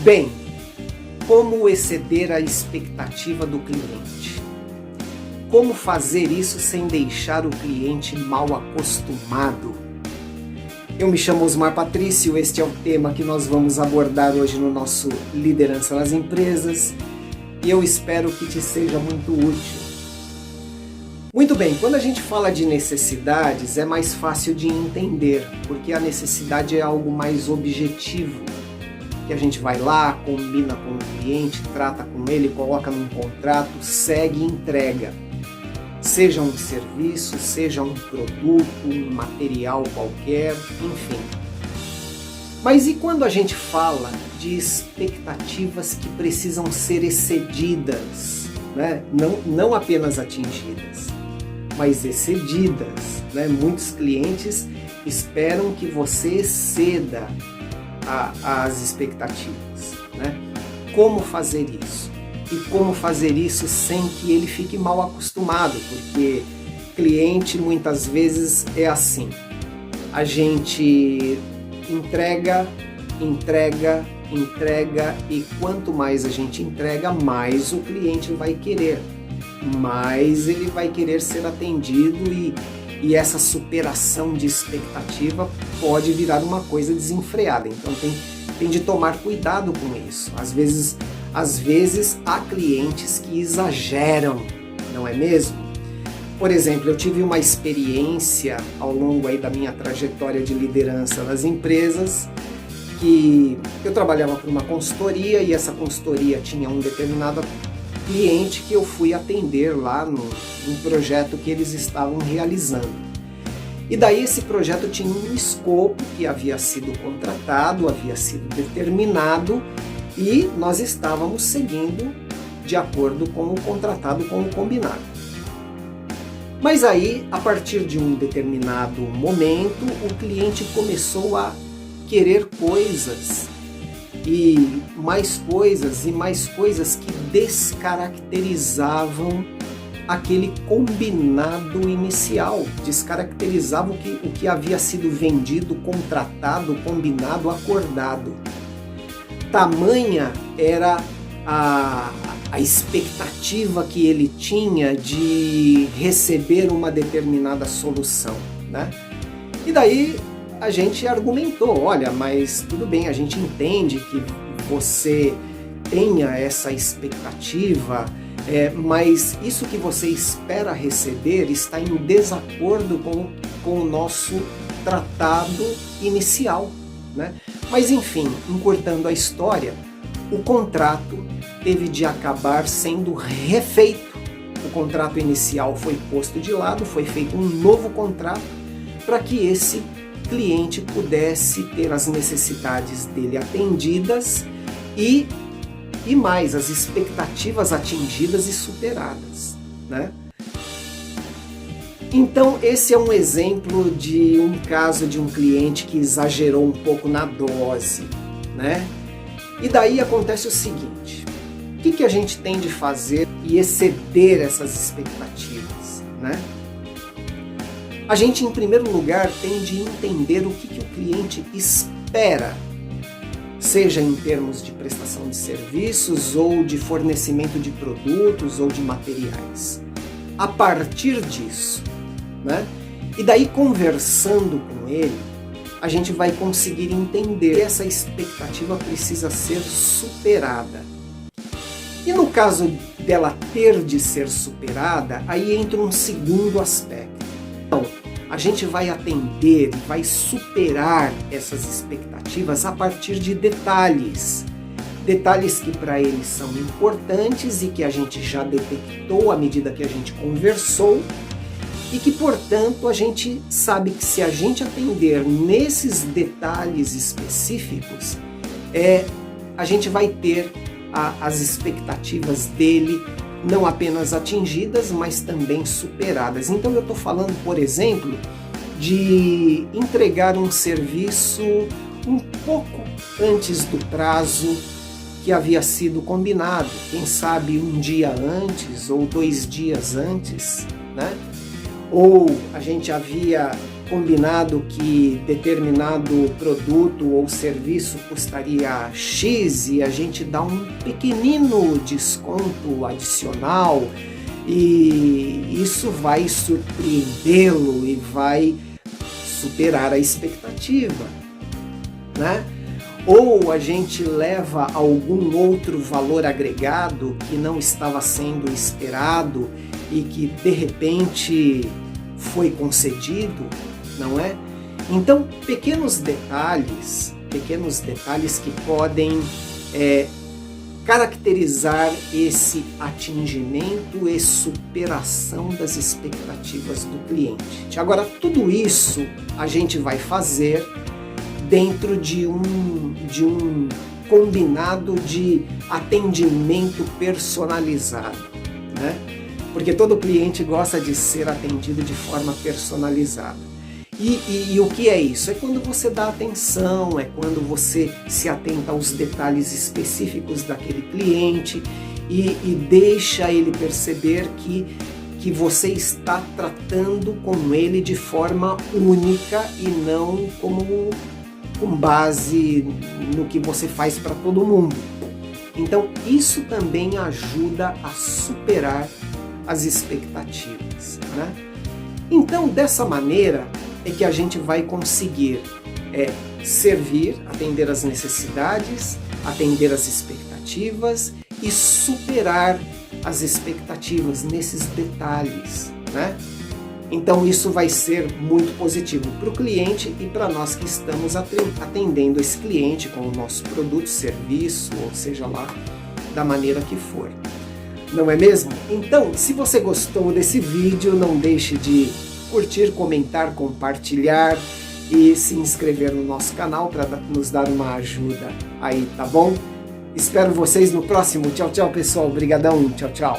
Bem, como exceder a expectativa do cliente? Como fazer isso sem deixar o cliente mal acostumado? Eu me chamo Osmar Patrício, este é o tema que nós vamos abordar hoje no nosso Liderança nas Empresas e eu espero que te seja muito útil. Muito bem, quando a gente fala de necessidades é mais fácil de entender, porque a necessidade é algo mais objetivo, que a gente vai lá, combina com o cliente, trata com ele, coloca num contrato, segue e entrega. Seja um serviço, seja um produto, um material qualquer, enfim. Mas e quando a gente fala de expectativas que precisam ser excedidas, né? Não apenas atingidas, mas excedidas, né? Muitos clientes esperam que você exceda as expectativas, né? Como fazer isso? E como fazer isso sem que ele fique mal acostumado, porque cliente muitas vezes é assim, a gente entrega e quanto mais a gente entrega, mais o cliente vai querer, mais ele vai querer ser atendido e essa superação de expectativa pode virar uma coisa desenfreada, então tem de tomar cuidado com isso. Às vezes há clientes que exageram, não é mesmo? Por exemplo, eu tive uma experiência ao longo aí da minha trajetória de liderança nas empresas, que eu trabalhava por uma consultoria e essa consultoria tinha um determinado cliente que eu fui atender lá num projeto que eles estavam realizando. E daí esse projeto tinha um escopo que havia sido contratado, havia sido determinado e nós estávamos seguindo de acordo com o contratado, com o combinado. Mas aí, a partir de um determinado momento, o cliente começou a querer coisas e mais coisas que descaracterizavam aquele combinado inicial, descaracterizavam o que havia sido vendido, contratado, combinado, acordado. Tamanha era a expectativa que ele tinha de receber uma determinada solução, né? E daí a gente argumentou, olha, mas tudo bem, a gente entende que você tenha essa expectativa, mas isso que você espera receber está em desacordo com o nosso tratado inicial, né? Mas enfim, encurtando a história, o contrato teve de acabar sendo refeito. O contrato inicial foi posto de lado, foi feito um novo contrato para que esse cliente pudesse ter as necessidades dele atendidas e mais, as expectativas atingidas e superadas, né? Então esse é um exemplo de um caso de um cliente que exagerou um pouco na dose, né? E daí acontece o seguinte, o que a gente tem de fazer e exceder essas expectativas, né? A gente, em primeiro lugar, tem de entender o que o cliente espera, seja em termos de prestação de serviços ou de fornecimento de produtos ou de materiais. A partir disso, né? E daí, conversando com ele, a gente vai conseguir entender que essa expectativa precisa ser superada. E no caso dela ter de ser superada, aí entra um segundo aspecto. Então, a gente vai atender e vai superar essas expectativas a partir de detalhes. Detalhes que para eles são importantes e que a gente já detectou à medida que a gente conversou e que, portanto, a gente sabe que se a gente atender nesses detalhes específicos, a gente vai ter as expectativas dele não apenas atingidas, mas também superadas. Então eu estou falando, por exemplo, de entregar um serviço um pouco antes do prazo que havia sido combinado, quem sabe um dia antes ou 2 dias antes, né? Ou a gente havia combinado que determinado produto ou serviço custaria X e a gente dá um pequenino desconto adicional e isso vai surpreendê-lo e vai superar a expectativa, né? Ou a gente leva algum outro valor agregado que não estava sendo esperado e que de repente foi concedido, não é? Então, pequenos detalhes que podem caracterizar esse atingimento e superação das expectativas do cliente. Agora, tudo isso a gente vai fazer dentro de um combinado de atendimento personalizado, né? Porque todo cliente gosta de ser atendido de forma personalizada. E o que é isso? É quando você dá atenção, é quando você se atenta aos detalhes específicos daquele cliente e deixa ele perceber que você está tratando com ele de forma única e não como com base no que você faz para todo mundo. Então isso também ajuda a superar as expectativas, né? Então dessa maneira é que a gente vai conseguir servir, atender as necessidades, atender as expectativas e superar as expectativas nesses detalhes, né? Então isso vai ser muito positivo para o cliente e para nós que estamos atendendo esse cliente com o nosso produto, serviço, ou seja lá, da maneira que for. Não é mesmo? Então, se você gostou desse vídeo, não deixe de curtir, comentar, compartilhar e se inscrever no nosso canal para nos dar uma ajuda aí, tá bom? Espero vocês no próximo. Tchau, tchau, pessoal. Obrigadão. Tchau, tchau.